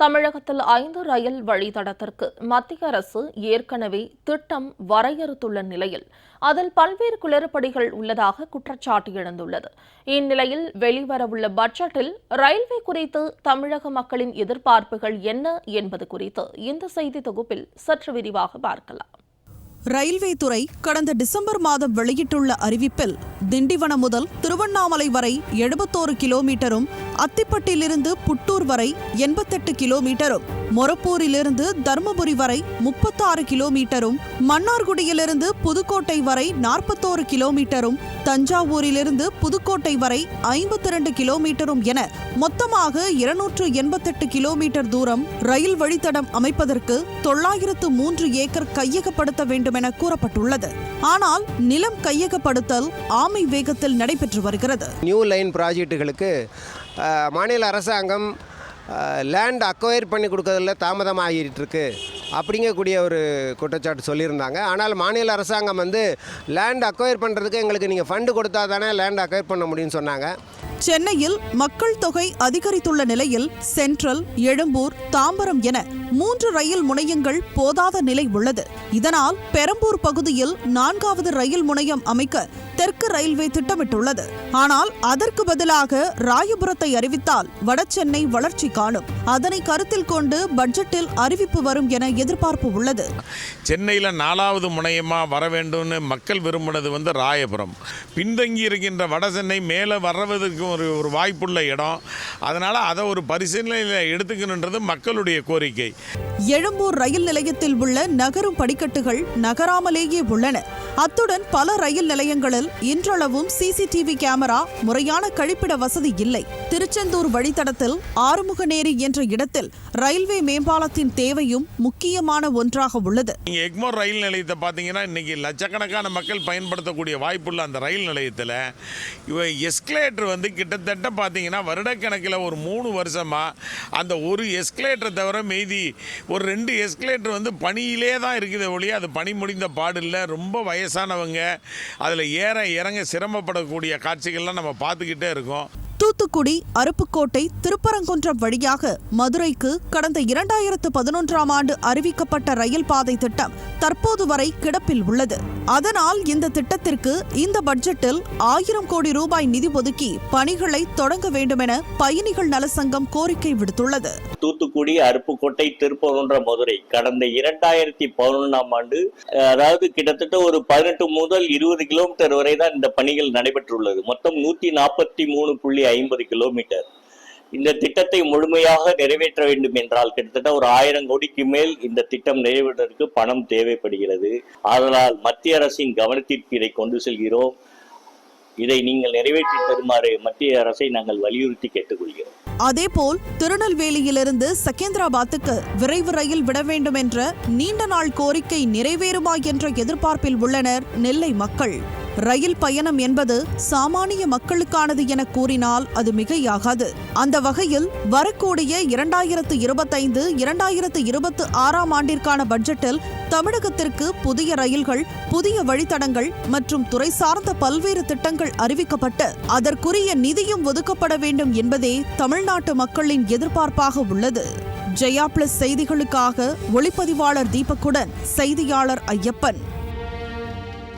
தமிழகத்தில் 5 ரயில் வழித்தடத்திற்கு மத்திய அரசு ஏற்கனவே திட்டம் வரையறுத்துள்ள நிலையில் அதில் பல்வேறு குளறுபடிகள் உள்ளதாக குற்றச்சாட்டு எழுந்துள்ளது. இந்நிலையில் வெளிவரவுள்ள பட்ஜெட்டில் ரயில்வே குறித்து தமிழக மக்களின் எதிர்பார்ப்புகள் என்ன என்பது குறித்து இந்த செய்தி தொகுப்பில் சற்று விரிவாக பார்க்கலாம். ரயில்வே துறை கடந்த டிசம்பர் மாதம் வெளியிட்டுள்ள அறிவிப்பில் திண்டிவனம் முதல் திருவண்ணாமலை வரை 71 கிலோமீட்டரும், அத்திப்பட்டிலிருந்து புட்டூர் வரை 88 கிலோமீட்டரும், மொரப்பூரிலிருந்து தருமபுரி வரை 36 கிலோமீட்டரும், மன்னார்குடியிலிருந்து புதுக்கோட்டை வரை 41 கிலோமீட்டரும், தஞ்சாவூரிலிருந்து புதுக்கோட்டை வரை 52 கிலோமீட்டரும் என மொத்தமாக 288 கிலோமீட்டர் தூரம் ரயில் வழித்தடம் அமைப்பதற்கு 903 ஏக்கர் கையகப்படுத்த வேண்டும் என கூறப்பட்டுள்ளது. ஆனால் நிலம் கையகப்படுத்தல் ஆமை வேகத்தில் நடைபெற்று வருகிறது. நியூ லைன் ப்ராஜெக்டுகளுக்கு மாநில அரசாங்கம் லேண்ட் அக்வயர் பண்ணி கொடுக்கறதுல தாமதமாகிட்டு இருக்கு அப்படிங்கக்கூடிய ஒரு குற்றச்சாட்டு சொல்லியிருந்தாங்க. ஆனால் மாநில அரசாங்கம் லேண்ட் அக்வயர் பண்ணுறதுக்கு எங்களுக்கு நீங்கள் ஃபண்டு கொடுத்தா தானே லேண்ட் அக்வயர் பண்ண முடியும்னு சொன்னாங்க. சென்னையில் மக்கள் தொகை அதிகரித்துள்ள நிலையில் சென்ட்ரல், எழும்பூர், தாம்பரம் என 3 ரயில் முனையங்கள் போதாத நிலை உள்ளது. இதனால் பெரம்பூர் பகுதியில் 4வது ரயில் முனையம் அமைக்க தெற்கு ரயில்வே திட்டமிட்டுள்ளது. ஆனால் அதற்கு பதிலாக ராயபுரத்தை அறிவித்தால் வடசென்னை வளர்ச்சி காணும். அதனை கருத்தில் கொண்டு பட்ஜெட்டில் அறிவிப்பு வரும் என எதிர்பார்ப்பு உள்ளது. சென்னையில் 4வது முனையமா வர வேண்டும் மக்கள் விரும்பினது ராயபுரம். பின்தங்கி இருக்கின்ற வடசென்னை மேலே வர்றதுக்கு ஒரு வாய்ப்புள்ள இடம். அதனால அதை ஒரு பரிசீலனையில் எடுத்துக்கணுன்றது மக்களுடைய கோரிக்கை. எழும்பூர் ரயில் நிலையத்தில் உள்ள நகரும் படிக்கட்டுகள் நகராமலேயே உள்ளன. அத்துடன் பல ரயில் நிலையங்களில் இன்றளவும் சிசிடிவி கேமரா, முறையான கழிப்பிட வசதி இல்லை. திருச்செந்தூர் வழித்தடத்தில் ஆறுமுகநேரி என்ற இடத்தில் ரயில்வே மேம்பாலத்தின் தேவையும் முக்கியமான ஒன்றாக உள்ளது. எக்மோர் ரயில் நிலையத்தை பார்த்தீங்கன்னா இன்னைக்கு லட்சக்கணக்கான மக்கள் பயன்படுத்தக்கூடிய வாய்ப்புள்ள அந்த ரயில் நிலையத்தில் எஸ்கலேட்டர் கிட்டத்தட்ட பார்த்தீங்கன்னா வருடக்கணக்கில் ஒரு 3 வருஷமா அந்த ஒரு எஸ்கலேட்டரை தவிர மீதி ஒரு 2 எஸ்கலேட்டர் பணியிலே தான் இருக்குது ஒழிய அது பணி முடிந்த பாடில்லை. ரொம்ப வயசானவங்க அதில் ஏற இறங்க சிரமப்படக்கூடிய காட்சிகள்லாம் நம்ம பார்த்துக்கிட்டே இருக்கோம். தூத்துக்குடி, அருப்புக்கோட்டை, திருப்பரங்குன்றம் வழியாக மதுரைக்கு கடந்த 2011ஆம் ஆண்டு அறிவிக்கப்பட்ட ரயில் பாதை திட்டம் தற்போது வரை கிடப்பில் உள்ளது. அதனால் இந்த திட்டத்திற்கு இந்த பட்ஜெட்டில் 1000 கோடி ரூபாய் நிதி ஒதுக்கி பணிகளை தொடங்க வேண்டும் என பயணிகள் நல சங்கம் கோரிக்கை விடுத்துள்ளது. தூத்துக்குடி, அருப்புக்கோட்டை, திருப்பரங்குன்றம், மதுரை கடந்த 2011ஆம் ஆண்டு, அதாவது கிட்டத்தட்ட ஒரு 18 முதல் 20 கிலோமீட்டர் வரை தான் இந்த பணிகள் நடைபெற்றுள்ளது. மொத்தம் 143.50 கிலோமீட்டர். இந்த திட்டத்தை முழுமையாக நிறைவேற்ற வேண்டும் என்றால் கிட்டத்தட்ட ஒரு 1000 கோடிக்கு மேல் இந்த திட்டம் நிறைவேற்றுவதற்கு பணம் தேவைப்படுகிறது. ஆதலால் மத்திய அரசின் கவனத்திற்கு இதை கொண்டு செல்கிறோம். இதை நீங்கள் நிறைவேற்றி தருமாறு மத்திய அரசை நாங்கள் வலியுறுத்தி கேட்டுக்கொள்கிறோம். அதேபோல் திருநெல்வேலியிலிருந்து செகந்திராபாத்துக்கு விரைவு ரயில் விட வேண்டும் என்ற நீண்ட நாள் கோரிக்கை நிறைவேறுமா என்ற எதிர்பார்ப்பில் உள்ளனர் நெல்லை மக்கள். ரயில் பயணம் என்பது சாமானிய மக்களுக்கானது என கூறினால் அது மிகையாகாது. அந்த வகையில் வரக்கூடிய 2025, 2026ஆம் ஆண்டிற்கான பட்ஜெட்டில் தமிழகத்திற்கு புதிய ரயில்கள், புதிய வழித்தடங்கள் மற்றும் துறை சார்ந்த பல்வேறு திட்டங்கள் அறிவிக்கப்பட்டு அதற்குரிய நிதியும் ஒதுக்கப்பட வேண்டும் என்பதே தமிழ்நாட்டு மக்களின் எதிர்பார்ப்பாக உள்ளது. ஜெயா பிளஸ் செய்திகளுக்காக ஒளிப்பதிவாளர் தீபக்குடன் செய்தியாளர் ஐயப்பன்.